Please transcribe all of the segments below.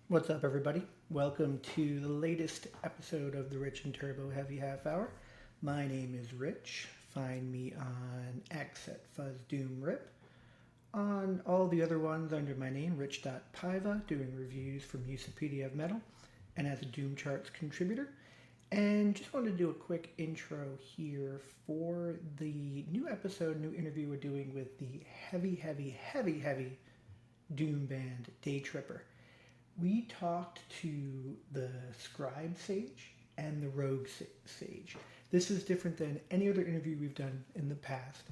What's up, everybody? Welcome to the latest episode of the Rich and Turbo Heavy Half Hour. My name is Rich. Find me on X at FuzzDoomRip. On all the other ones under my name, Rich.Paiva, doing reviews from Usipedia of Metal, and as a Doom Charts contributor. And just wanted to do a quick intro here for the new interview we're doing with the heavy Doom band Daytripper. We talked to the Scribe Sage and the Rogue Sage. This is different than any other interview we've done in the past.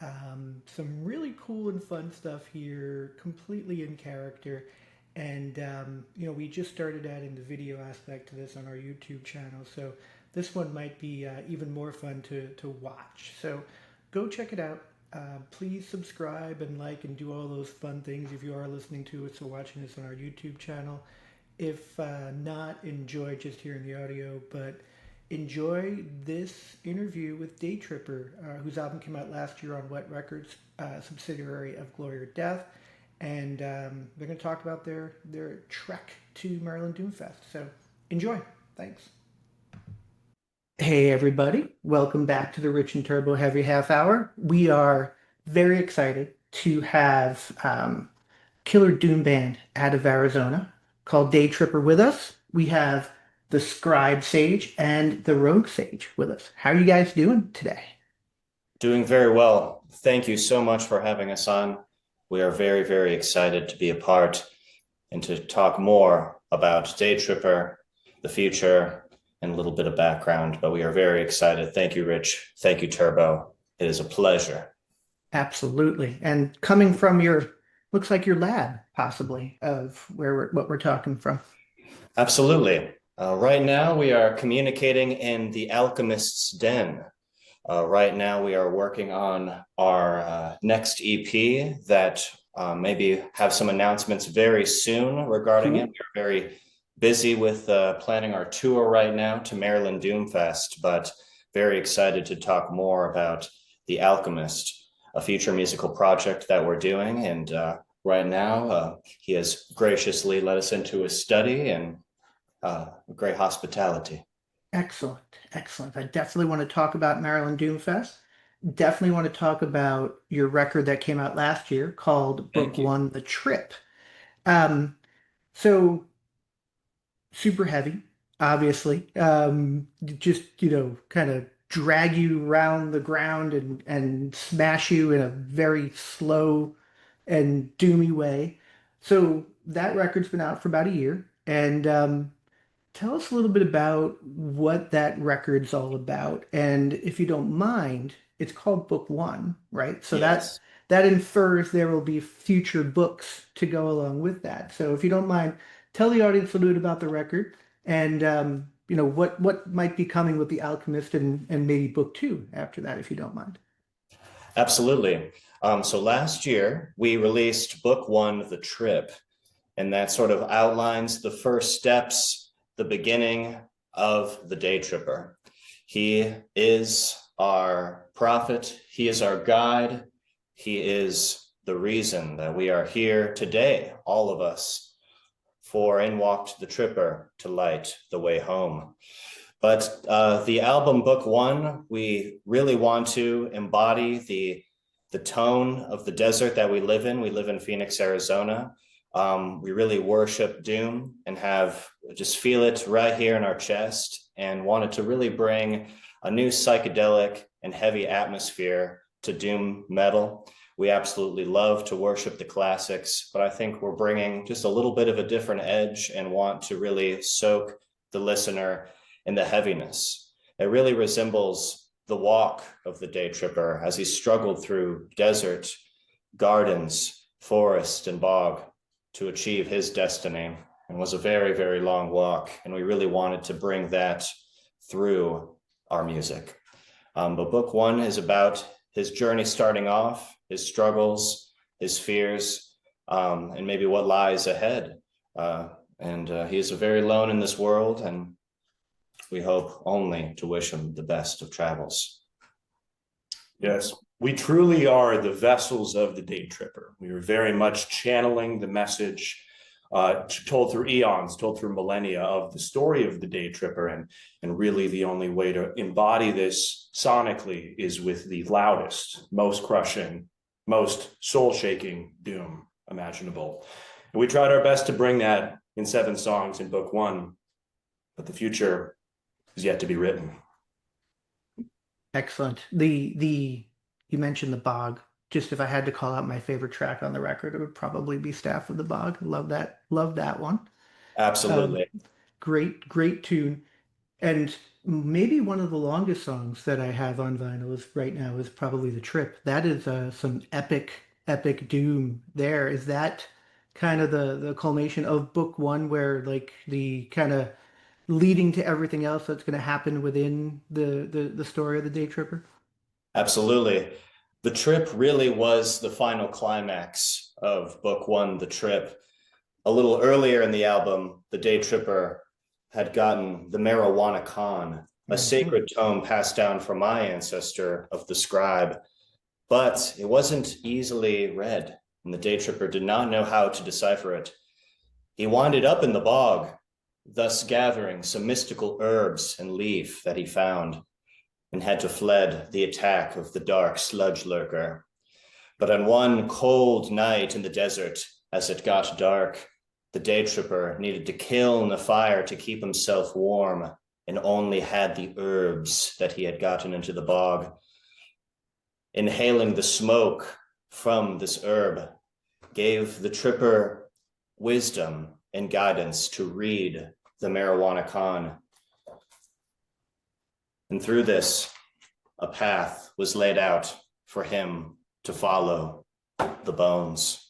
Some really cool and fun stuff here, completely in character. And, we just started adding the video aspect to this on our YouTube channel. So this one might be even more fun to watch. So go check it out. Please subscribe and like and do all those fun things if you are listening to us or watching this on our YouTube channel. If not, enjoy just hearing the audio, but enjoy this interview with Daytripper, whose album came out last year on Wet Records, subsidiary of Glory or Death, and they're going to talk about their trek to Maryland Doomfest. So enjoy. Thanks. Hey everybody, welcome back to the Rich and Turbo Heavy Half Hour. We are very excited to have killer doom band out of Arizona called Daytripper with us. We have the Scribe Sage and the Rogue Sage with us. How are you guys doing today? Doing very well. Thank you so much for having us on. We are very, very excited to be a part and to talk more about Daytripper, the future, and a little bit of background, but we are very excited. Thank you, Rich. Thank you, Turbo. It is a pleasure. Absolutely. And coming from looks like your lab, possibly, of what we're talking from. Absolutely. Right now, we are communicating in the Alchemist's den. Right now, we are working on our next EP that maybe have some announcements very soon regarding it. We're very busy with planning our tour right now to Maryland Doomfest, but very excited to talk more about The Alchemist, a future musical project that we're doing. And right now, he has graciously let us into his study and great hospitality. Excellent. I definitely want to talk about Maryland Doomfest. Definitely want to talk about your record that came out last year called Book One, The Trip. So super heavy, obviously. Just, kind of drag you around the ground and smash you in a very slow and doomy way. So that record's been out for about a year. And tell us a little bit about what that record's all about. And if you don't mind, it's called Book One, right? So Yes. that infers there will be future books to go along with that. So if you don't mind, tell the audience a little bit about the record and what might be coming with The Alchemist and maybe book two after that, if you don't mind. Absolutely. So last year, we released Book One, The Trip, and that sort of outlines the first steps, the beginning of the Daytripper. He is our prophet. He is our guide. He is the reason that we are here today, all of us, for in walked the Tripper to light the way home. But the album Book One, we really want to embody the tone of the desert that we live in. We live in Phoenix, Arizona. We really worship doom and just feel it right here in our chest, and wanted to really bring a new psychedelic and heavy atmosphere to doom metal. We absolutely love to worship the classics, but I think we're bringing just a little bit of a different edge and want to really soak the listener in the heaviness. It really resembles the walk of the Daytripper as he struggled through desert, gardens, forest, and bog to achieve his destiny, and was a very, very long walk. And we really wanted to bring that through our music. But Book One is about his journey starting off, his struggles, his fears, and maybe what lies ahead. He is very alone in this world, and we hope only to wish him the best of travels. Yes, we truly are the vessels of the Daytripper. We are very much channeling the message told through eons, told through millennia of the story of the Daytripper. And really the only way to embody this sonically is with the loudest, most crushing, most soul-shaking doom imaginable. And we tried our best to bring that in 7 songs in book 1, but the future is yet to be written. Excellent. The you mentioned the bog. Just if I had to call out my favorite track on the record, it would probably be Staff of the Bog. Love that. Love that one. Absolutely. Great tune. And maybe one of the longest songs that I have on vinyl is right now is probably The Trip. That is some epic doom there. Is that kind of the culmination of book 1 where like the kind of leading to everything else that's going to happen within the story of the Daytripper? Absolutely. The Trip really was the final climax of book 1, The Trip. A little earlier in the album, the Daytripper had gotten the Marijuana Con, a sacred tome passed down from my ancestor of the Scribe, but it wasn't easily read, and the Daytripper did not know how to decipher it. He winded up in the bog, thus gathering some mystical herbs and leaf that he found, and had to fled the attack of the dark sludge lurker. But on one cold night in the desert, as it got dark, the Daytripper needed to kiln a fire to keep himself warm, and only had the herbs that he had gotten into the bog. Inhaling the smoke from this herb gave the Tripper wisdom and guidance to read the Marijuana Con. And through this, a path was laid out for him to follow the bones.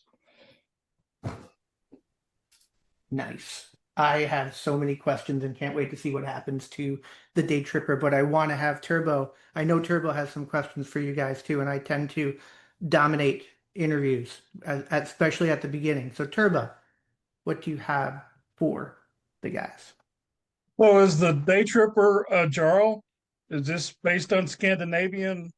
Nice. I have so many questions and can't wait to see what happens to the Daytripper, but I want to have Turbo. I know Turbo has some questions for you guys too, and I tend to dominate interviews, especially at the beginning. So Turbo, what do you have for the guys? Well, is the Daytripper Jarl? Is this based on Scandinavian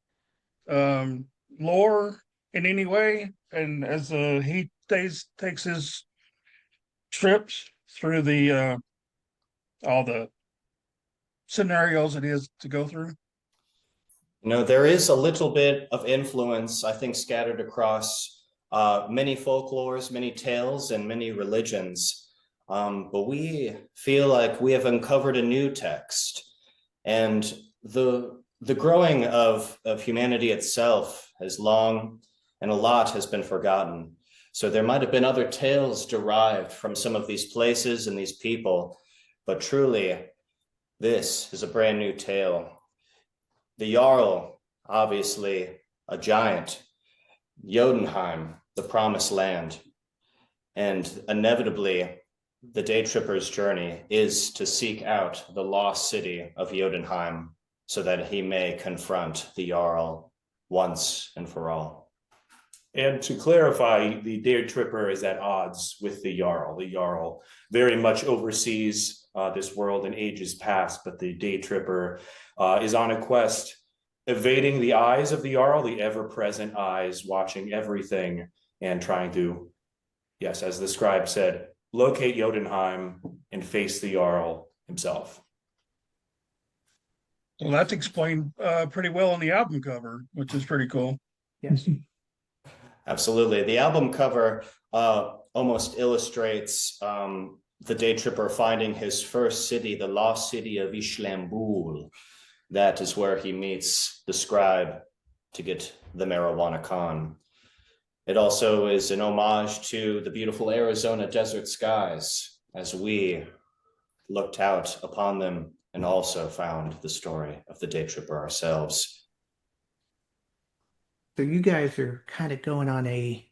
lore in any way? And as he takes his trips through the all the scenarios it is to go through. There is a little bit of influence, I think, scattered across many folklores, many tales, and many religions. But we feel like we have uncovered a new text, and the growing of humanity itself has long, and a lot has been forgotten. So there might have been other tales derived from some of these places and these people, but truly, this is a brand new tale. The Jarl, obviously a giant, Jotunheim, the promised land, and inevitably, the Daytripper's journey is to seek out the lost city of Jotunheim so that he may confront the Jarl once and for all. And to clarify, the Daytripper is at odds with the Jarl. The Jarl very much oversees this world in ages past, but the Daytripper is on a quest, evading the eyes of the Jarl, the ever-present eyes, watching everything and trying to, yes, as the scribe said, locate Jotunheim and face the Jarl himself. Well, that's explained pretty well on the album cover, which is pretty cool. Yes. Absolutely. The album cover almost illustrates the Daytripper finding his first city, the lost city of Ishlambul. That is where he meets the scribe to get the Marijuana Con. It also is an homage to the beautiful Arizona desert skies as we looked out upon them and also found the story of the Daytripper ourselves. So you guys are kind of going on I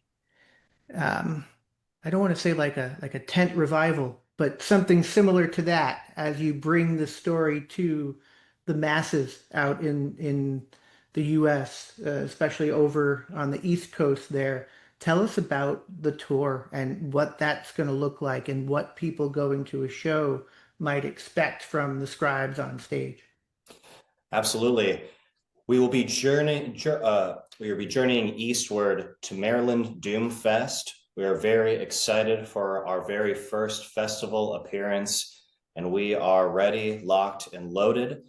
don't want to say like a tent revival, but something similar to that as you bring the story to the masses out in the US, especially over on the East Coast there. Tell us about the tour and what that's going to look like and what people going to a show might expect from the scribes on stage. Absolutely. We will be journeying eastward to Maryland Doom Fest We are very excited for our very first festival appearance, and we are ready, locked, and loaded.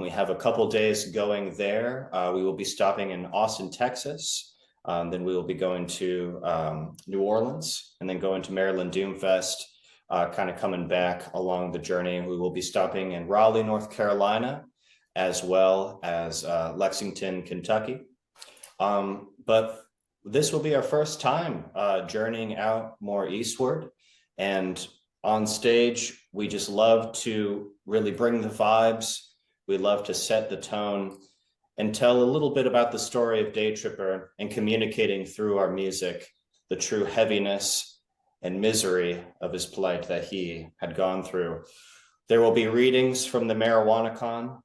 We have a couple days going there. We will be stopping in Austin, Texas. Then we will be going to New Orleans and then going to Maryland Doomfest, kind of coming back along the journey. We will be stopping in Raleigh, North Carolina, as well as Lexington, Kentucky. But this will be our first time journeying out more eastward. And on stage, we just love to really bring the vibes. We love to set the tone and tell a little bit about the story of Daytripper and communicating through our music the true heaviness and misery of his plight that he had gone through. There will be readings from the Marijuana-Con.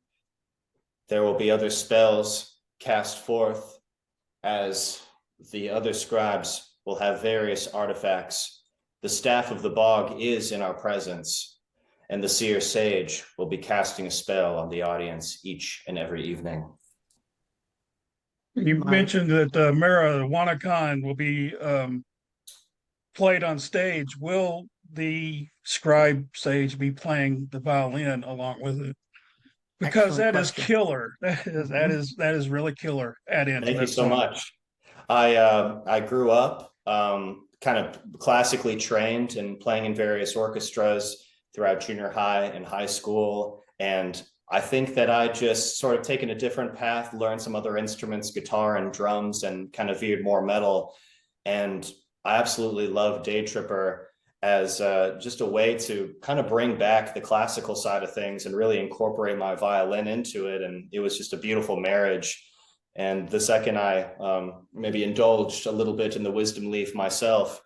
There will be other spells cast forth as the other scribes will have various artifacts. The staff of the bog is in our presence, and the seer sage will be casting a spell on the audience each and every evening. You mentioned that Marijuana-Con will be played on stage. Will the scribe sage be playing the violin along with it? Because Excellent that is question. killer. That is really killer. Add into Thank that you so song. much. I grew up kind of classically trained and playing in various orchestras throughout junior high and high school. And I think that I just sort of taken a different path, learned some other instruments, guitar and drums, and kind of veered more metal. And I absolutely love Daytripper as just a way to kind of bring back the classical side of things and really incorporate my violin into it. And it was just a beautiful marriage. And the second I maybe indulged a little bit in the wisdom leaf myself,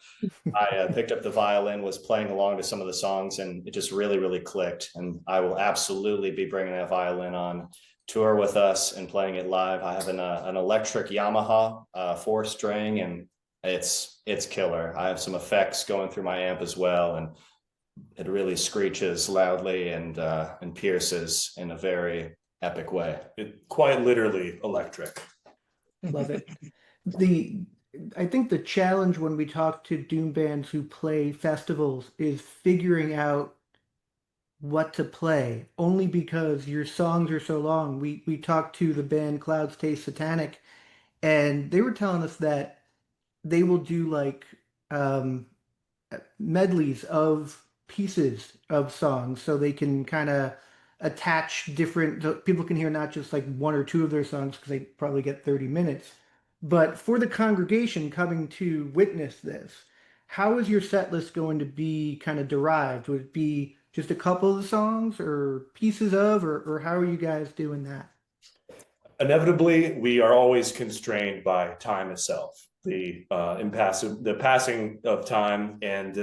I picked up the violin, was playing along to some of the songs, and it just really, really clicked. And I will absolutely be bringing that violin on tour with us and playing it live. I have an electric Yamaha 4-string, and it's killer. I have some effects going through my amp as well, and it really screeches loudly and pierces in a very epic way. It quite literally electric. Love it. I think the challenge when we talk to doom bands who play festivals is figuring out what to play, only because your songs are so long. We talked to the band Clouds Taste Satanic, and they were telling us that they will do like um, medleys of pieces of songs so they can kind of attach different so people can hear not just like one or two of their songs because they probably get 30 minutes, but for the congregation coming to witness this, how is your set list going to be kind of derived? Would it be just a couple of songs or pieces of, or how are you guys doing that? Inevitably, we are always constrained by time itself, the passing of time, and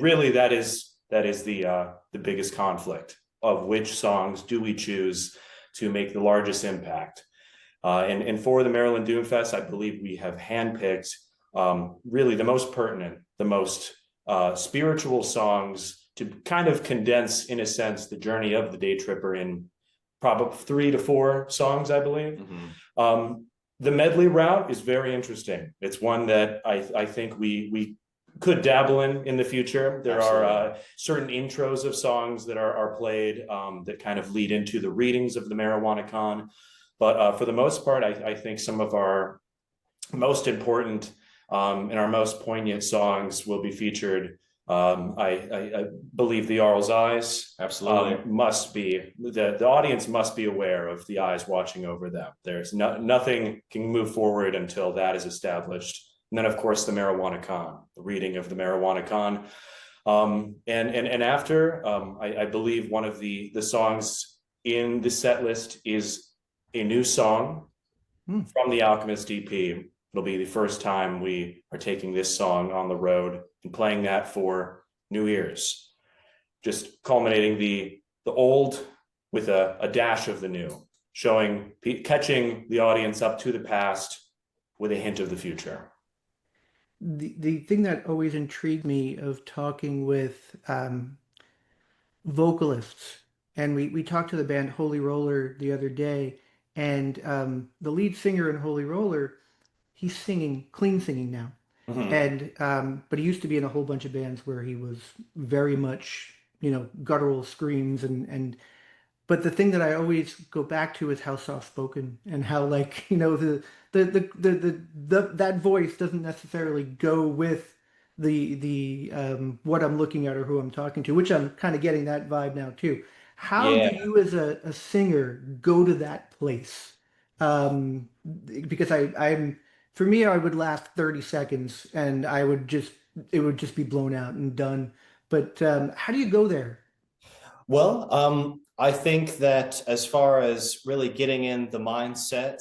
really that is the biggest conflict of which songs do we choose to make the largest impact. And for the Maryland Doomfest, I believe we have handpicked really the most pertinent, the most spiritual songs to kind of condense, in a sense, the journey of the Daytripper in probably 3 to 4 songs, I believe. Mm-hmm. The medley route is very interesting. It's one that I think we could dabble in the future. There are certain intros of songs that are played that kind of lead into the readings of the Marijuana-Con. But for the most part, I think some of our most important and our most poignant songs will be featured. I believe the Jarl's eyes Absolutely. must be, the audience must be aware of the eyes watching over them. There's nothing can move forward until that is established. And then, of course, the Marijuana-Con, the reading of the Marijuana-Con. And after, I believe one of the songs in the set list is a new song from the Alchemist EP. It'll be the first time we are taking this song on the road and playing that for new ears, just culminating the old with a dash of the new, catching the audience up to the past with a hint of the future. The thing that always intrigued me of talking with vocalists, and we talked to the band Holy Roller the other day, and the lead singer in Holy Roller, he's singing, clean singing now. Mhm. And but he used to be in a whole bunch of bands where he was very much, guttural screams and but the thing that I always go back to is how soft spoken and how like, that voice doesn't necessarily go with the what I'm looking at or who I'm talking to, which I'm kind of getting that vibe now too. How do Yeah. you as a singer go to that place? Because I'm for me I would last 30 seconds and it would just be blown out and done. But how do you go there? Well, I think that as far as really getting in the mindset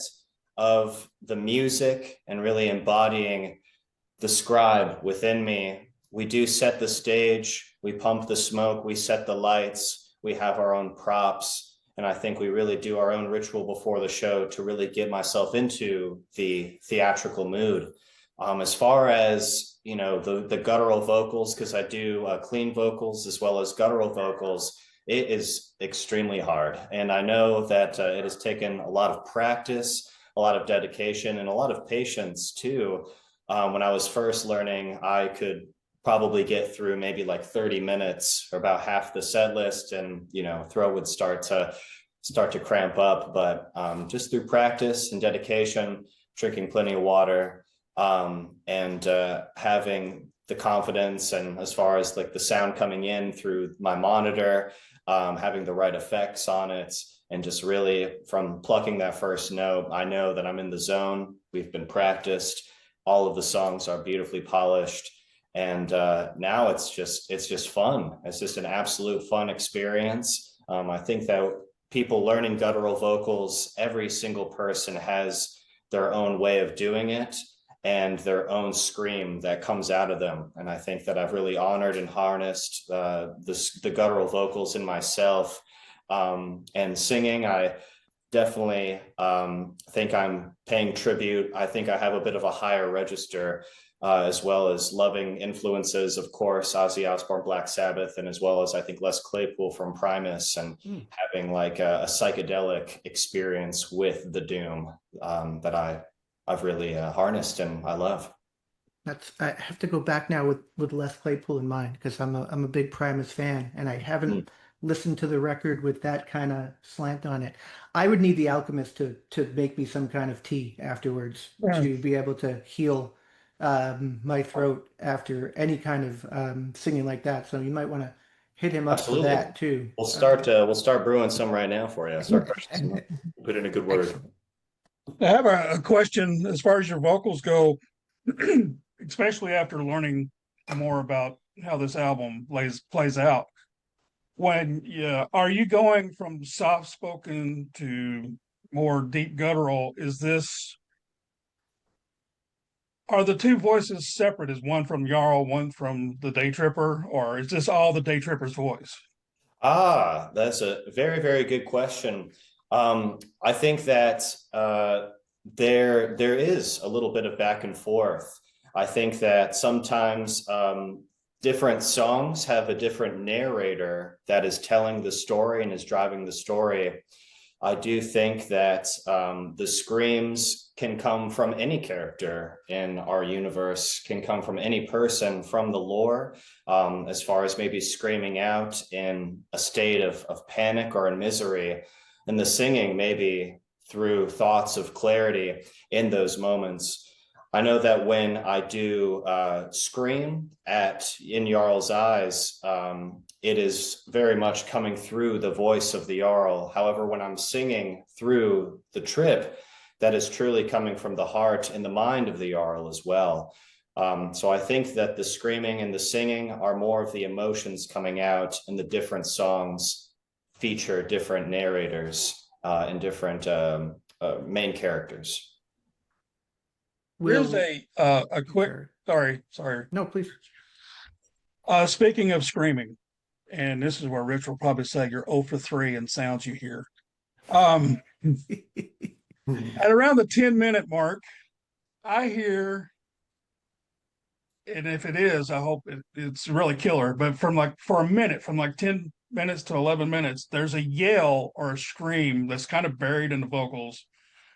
of the music and really embodying the scribe within me, we do set the stage, we pump the smoke, we set the lights, we have our own props. And I think we really do our own ritual before the show to really get myself into the theatrical mood. As far as, the guttural vocals, because I do clean vocals as well as guttural vocals, it is extremely hard. And I know that it has taken a lot of practice, a lot of dedication, and a lot of patience too. When I was first learning, I could probably get through maybe like 30 minutes or about half the set list, and throat would start to cramp up. But just through practice and dedication, drinking plenty of water, and having the confidence, and as far as like the sound coming in through my monitor, having the right effects on it, and just really from plucking that first note, I know that I'm in the zone. We've been practiced. All of the songs are beautifully polished, and now it's just fun. It's just an absolute fun experience. I think that people learning guttural vocals, every single person has their own way of doing it and their own scream that comes out of them. And I think that I've really honored and harnessed the guttural vocals in myself. And singing, I definitely think I'm paying tribute. I think I have a bit of a higher register, as well as loving influences, of course, Ozzy Osbourne, Black Sabbath, and as well as I think Les Claypool from Primus, and having like a psychedelic experience with the doom that I've really harnessed and I love. I have to go back now with Les Claypool in mind because I'm a big Primus fan and I Mm. haven't listened to the record with that kind of slant on it. I would need the Alchemist to make me some kind of tea afterwards Yeah. to be able to heal my throat after any kind of singing like that. So you might want to hit him up for Absolutely. that too. We'll start brewing some right now for you. Start Put in a good word. Excellent. I have a question as far as your vocals go, especially after learning more about how this album plays out. Are you going from soft spoken to more deep guttural? Are the two voices separate? Is one from Jarl, one from the Daytripper, or is this all the Daytripper's voice? That's a very, very good question. I think that there is a little bit of back and forth. I think that sometimes different songs have a different narrator that is telling the story and is driving the story. I do think that the screams can come from any character in our universe, can come from any person from the lore, as far as maybe screaming out in a state of panic or in misery, and the singing maybe through thoughts of clarity in those moments. I know that when I do scream in Jarl's eyes, it is very much coming through the voice of the Jarl. However, when I'm singing through the trip, that is truly coming from the heart and the mind of the Jarl as well. So I think that the screaming and the singing are more of the emotions coming out, and the different songs feature different narrators and different main characters. Here's Will a quick. Sorry. Sorry. No, please. Speaking of screaming, and this is where Rich will probably say you're 0 for 3 in sounds you hear. At around the 10-minute mark, I hear, and if it is, I hope it's really killer, but for a minute, from like 10 minutes to 11 minutes, there's a yell or a scream that's kind of buried in the vocals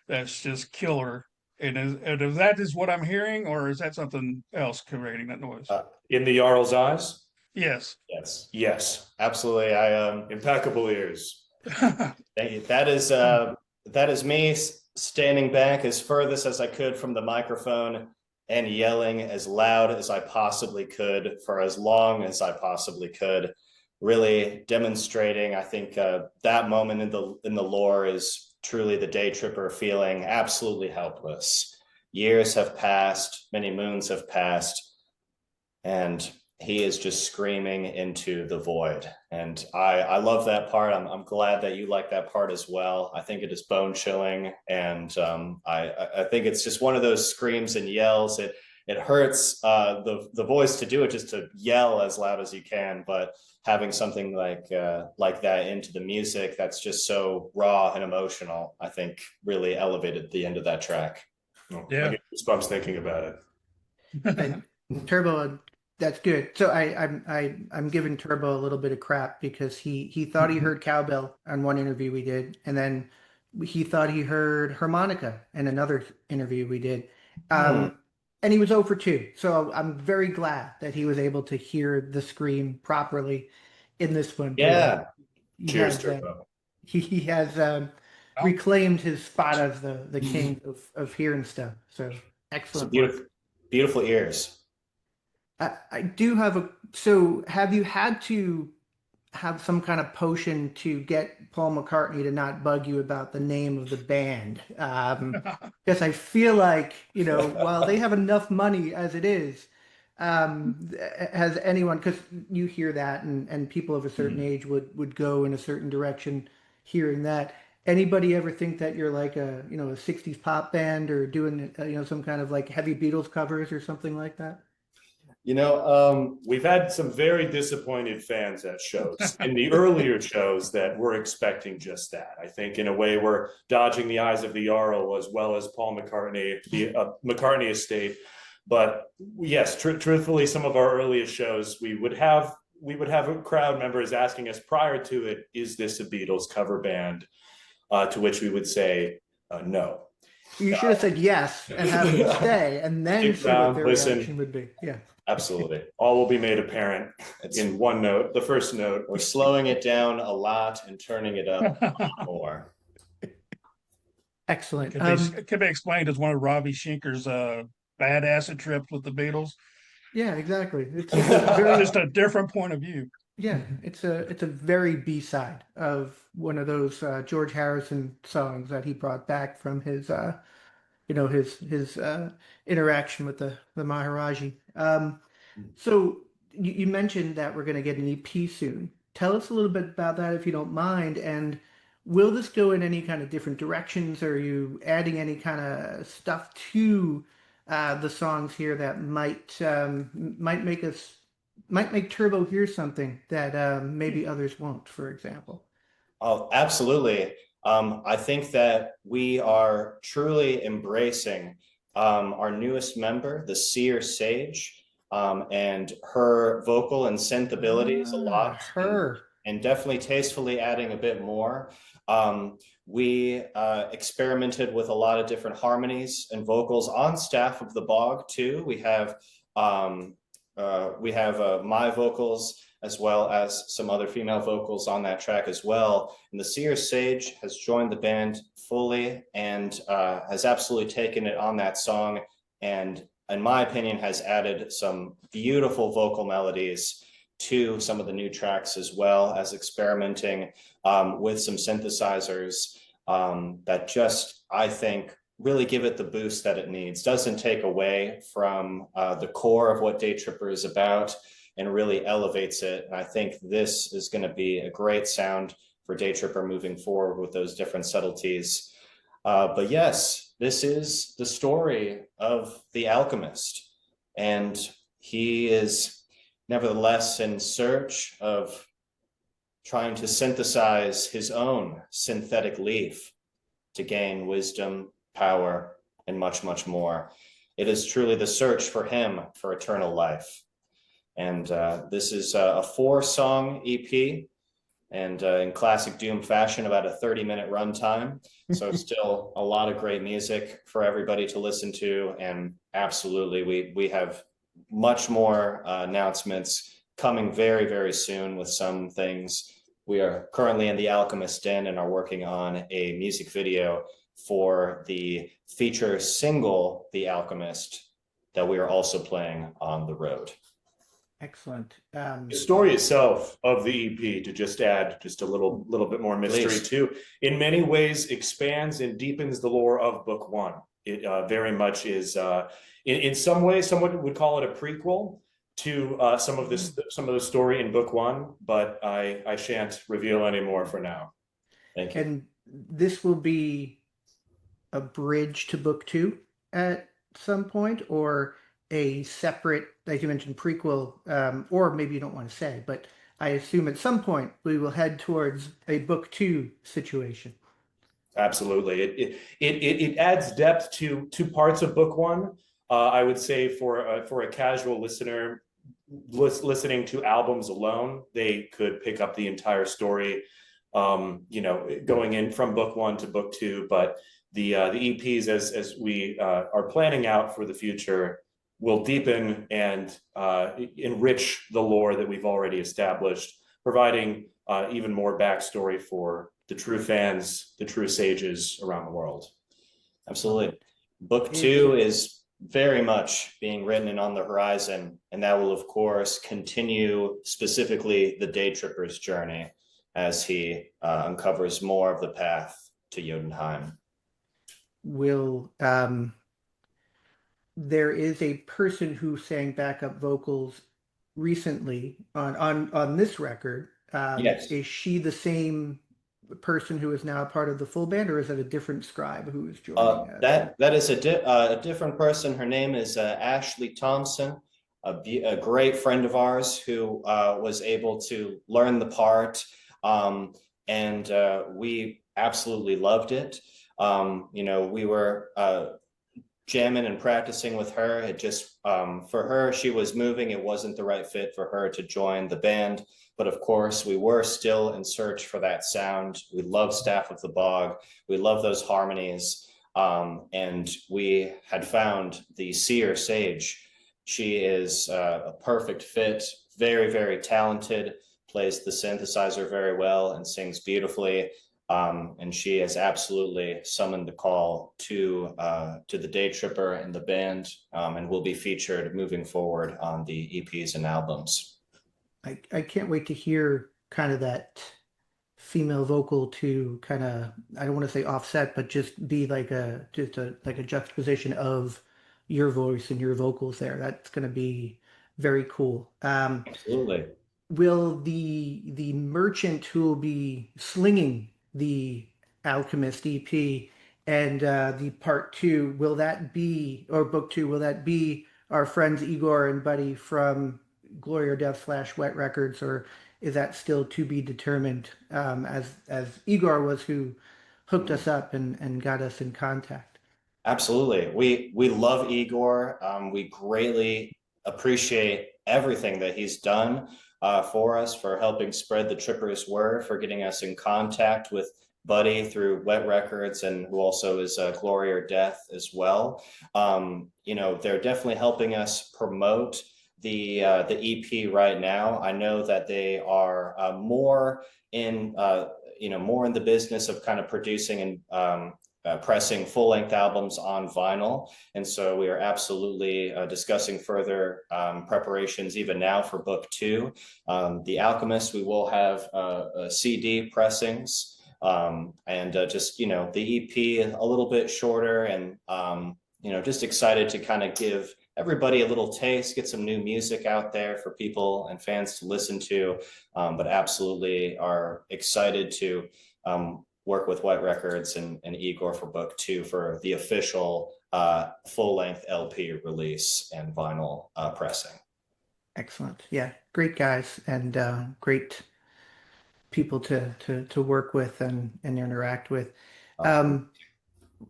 that's just killer. And if that is what I'm hearing, or is that something else creating that noise? In the Jarl's eyes? Yes. Yes, Yes. absolutely. Impeccable ears. Thank you. That is me standing back as furthest as I could from the microphone and yelling as loud as I possibly could for as long as I possibly could, really demonstrating. I think that moment in the lore is truly the Daytripper feeling absolutely helpless. Years have passed, many moons have passed, and he is just screaming into the void. And I love that part. I'm glad that you like that part as well. I think it is bone chilling. And I think it's just one of those screams and yells. It hurts the voice to do it, just to yell as loud as you can. But having something like that into the music that's just so raw and emotional, I think really elevated the end of that track. Yeah. I get goosebumps thinking about it. And Turbo, that's good. So I'm giving Turbo a little bit of crap because he thought he heard cowbell on one interview we did, and then he thought he heard harmonica in another interview we did. And he was 0 for 2. So I'm very glad that he was able to hear the scream properly in this one. Yeah. Cheers, Turbo. He has reclaimed his spot as the king of hearing stuff. So excellent. Beautiful ears. I do have so have you had to have some kind of potion to get Paul McCartney to not bug you about the name of the band? Because I feel like, while they have enough money as it is, has anyone, because you hear that and people of a certain age would go in a certain direction hearing that. Anybody ever think that you're like a 60s pop band or doing, some kind of like heavy Beatles covers or something like that? We've had some very disappointed fans at shows in the earlier shows that were expecting just that. I think in a way we're dodging the eyes of the Jarl as well as Paul McCartney, the McCartney estate. But yes, truthfully, some of our earliest shows, we would have crowd members asking us prior to it, is this a Beatles cover band? To which we would say, no. You should have said yes and have them stay, and then see what their reaction would be. Yeah. Absolutely. All will be made apparent in one note, the first note. We're slowing it down a lot and turning it up more. Excellent. It can be explained as one of Robbie Schinker's bad acid trips with the Beatles. Yeah, exactly. It's just a different point of view. Yeah, it's a very B-side of one of those George Harrison songs that he brought back from his his interaction with the Maharaji. So you mentioned that we're going to get an EP soon. Tell us a little bit about that if you don't mind. And will this go in any kind of different directions? Or are you adding any kind of stuff to the songs here that might make Turbo hear something that maybe others won't, for example? Oh, absolutely. I think that we are truly embracing our newest member, the Seer Sage, and her vocal and synth abilities a lot. And definitely tastefully adding a bit more. We experimented with a lot of different harmonies and vocals on staff of the Bog too. We have my vocals as well as some other female vocals on that track as well. And the Seer Sage has joined the band fully and has absolutely taken it on that song. And in my opinion, has added some beautiful vocal melodies to some of the new tracks, as well as experimenting with some synthesizers that just, I think, really give it the boost that it needs. Doesn't take away from the core of what Daytripper is about, and really elevates it. And I think this is going to be a great sound for Daytripper moving forward with those different subtleties. But yes, this is the story of the Alchemist, and he is nevertheless in search of trying to synthesize his own synthetic leaf to gain wisdom, power, and much, much more. It is truly the search for him for eternal life. And this is a 4-song EP and in classic Doom fashion, about a 30-minute runtime. So still a lot of great music for everybody to listen to. And absolutely, we have much more announcements coming very, very soon with some things. We are currently in the Alchemist Den and are working on a music video for the feature single, The Alchemist, that we are also playing on the road. Excellent. The story itself of the EP, to just add just a little bit more mystery Please. too, in many ways expands and deepens the lore of book one. It very much is, in some ways, someone would call it a prequel to some of the story in book one, but I shan't reveal any more for now. Thank you. And this will be a bridge to book two at some point, or a separate, like you mentioned, prequel, or maybe you don't want to say, but I assume at some point we will head towards a book two situation. Absolutely. It adds depth to parts of book one. I would say for a casual listener listening to albums alone, they could pick up the entire story, going in from book one to book two. But the EPs, as we are planning out for the future, will deepen and enrich the lore that we've already established, providing even more backstory for the true fans, the true sages around the world. Absolutely. Book two is very much being written and on the horizon, and that will, of course, continue specifically the Daytripper's journey as he uncovers more of the path to Jotunheim. Will there is a person who sang backup vocals recently on this record. Yes. Is she the same person who is now part of the full band, or is it a different Scribe who is joining? That is a different person. Her name is Ashley Thompson, a great friend of ours who was able to learn the part, and we absolutely loved it. We were jamming and practicing with her. It just, for her, she was moving. It wasn't the right fit for her to join the band. But of course, we were still in search for that sound. We love Staff of the Bog. We love those harmonies. And we had found the Seer Sage. She is a perfect fit, very, very talented, plays the synthesizer very well and sings beautifully. And she has absolutely summoned the call to the Daytripper and the band, and will be featured moving forward on the EPs and albums. I can't wait to hear kind of that female vocal to kind of, I don't want to say offset, but just be like a juxtaposition of your voice and your vocals there. That's going to be very cool. Absolutely. Will the merchant who will be slinging the Alchemist EP and the part two, will that be, or book two, will that be our friends Igor and Buddy from Glory or Death / Wet Records, or is that still to be determined? As Igor was who hooked us up and got us in contact. Absolutely. We love Igor. We greatly appreciate everything that he's done for us, for helping spread the Tripper's word, for getting us in contact with Buddy through Wet Records, and who also is Glory or Death as well. They're definitely helping us promote the EP right now. I know that they are more in the business of kind of producing and pressing full-length albums on vinyl, and so we are absolutely discussing further preparations even now for book two. The Alchemist, we will have CD pressings, and just the EP a little bit shorter, and just excited to kind of give everybody a little taste, get some new music out there for people and fans to listen to, but absolutely are excited to work with Wet Records and Igor for book two for the official full-length LP release and vinyl pressing. Excellent. Yeah, great guys and great people to work with and interact with.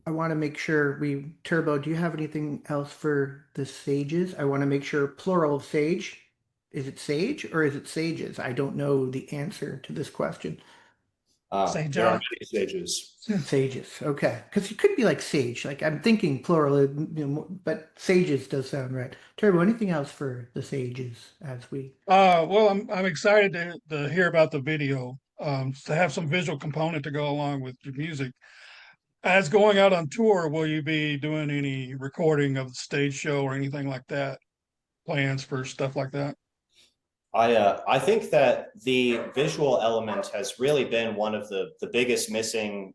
I want to make sure Turbo, do you have anything else for the sages? I want to make sure plural of sage. Is it sage or is it sages? I don't know the answer to this question. Ah, there are Sage. many stages. Sages, okay, because it could be like sage. Like I'm thinking plural, but sages does sound right. Turbo, anything else for the sages as we? Well, I'm excited to hear about the video. To have some visual component to go along with the music. As going out on tour, will you be doing any recording of the stage show or anything like that? Plans for stuff like that? I think that the visual element has really been one of the biggest missing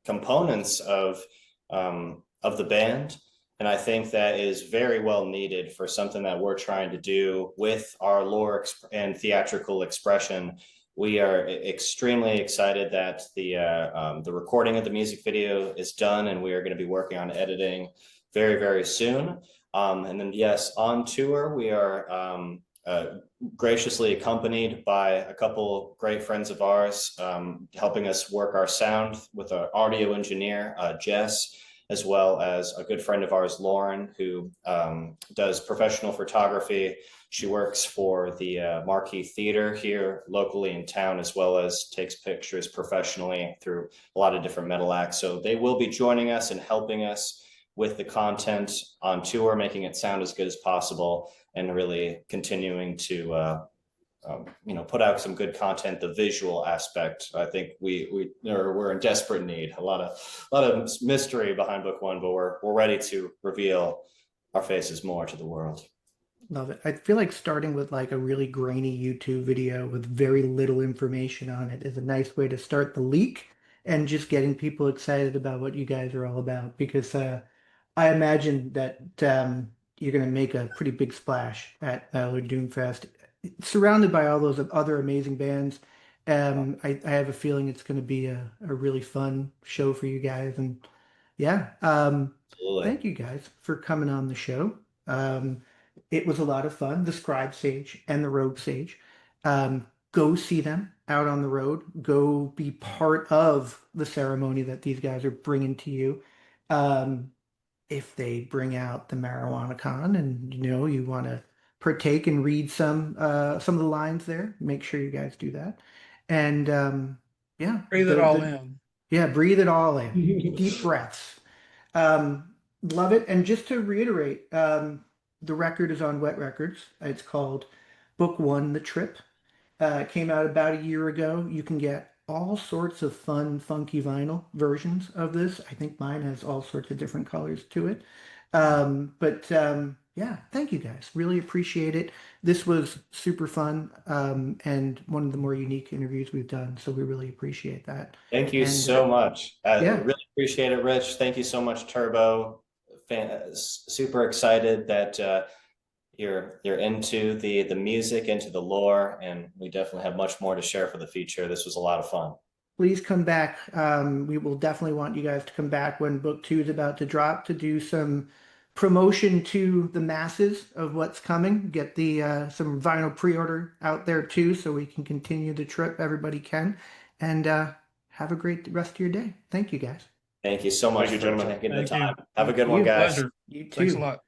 components of the band, and I think that is very well needed for something that we're trying to do with our and theatrical expression. We are extremely excited that the recording of the music video is done, and we are going to be working on editing very soon. And then yes, on tour we are. Graciously accompanied by a couple great friends of ours, helping us work our sound with our audio engineer, Jess, as well as a good friend of ours, Lauren, who does professional photography. She works for the Marquee Theater here locally in town, as well as takes pictures professionally through a lot of different metal acts. So they will be joining us and helping us with the content on tour, making it sound as good as possible, and really continuing to put out some good content. The visual aspect, I think we're in desperate need. A lot of mystery behind book one, but we're ready to reveal our faces more to the world. Love it. I feel like starting with like a really grainy YouTube video with very little information on it is a nice way to start the leak and just getting people excited about what you guys are all about. Because I imagine that you're going to make a pretty big splash at Mallard Doomfest, surrounded by all those other amazing bands. I have a feeling it's going to be a really fun show for you guys. And yeah, Absolutely. thank you guys for coming on the show. It was a lot of fun, the Scribe Sage and the Rogue Sage. Go see them out on the road. Go be part of the ceremony that these guys are bringing to you. Um, if they bring out the marijuana con and you want to partake and read some of the lines there, make sure you guys do that. And yeah, Breathe it all in. yeah, breathe it all in. Deep breaths. Love it. And just to reiterate, the record is on Wet Records. It's called Book One, The Trip. It came out about a year ago. You can get all sorts of fun, funky vinyl versions of this. I think mine has all sorts of different colors to it. But yeah, thank you guys. Really appreciate it. This was super fun, and one of the more unique interviews we've done. So we really appreciate that. Thank you And so much. I yeah, really appreciate it, Rich. Thank you so much, Turbo. Super excited that you're into the music, into the lore, and we definitely have much more to share for the future. This was a lot of fun. please come back. We will definitely want you guys to come back when book two is about to drop to do some promotion to the masses of what's coming. Get the some vinyl pre-order out there too, so we can continue the trip. Everybody can, and have a great rest of your day. Thank you guys. Thank you so much Thank you, for gentlemen. taking the Thank you. time. Have a good Thank one, you. guys. Pleasure. You Thanks a too. lot.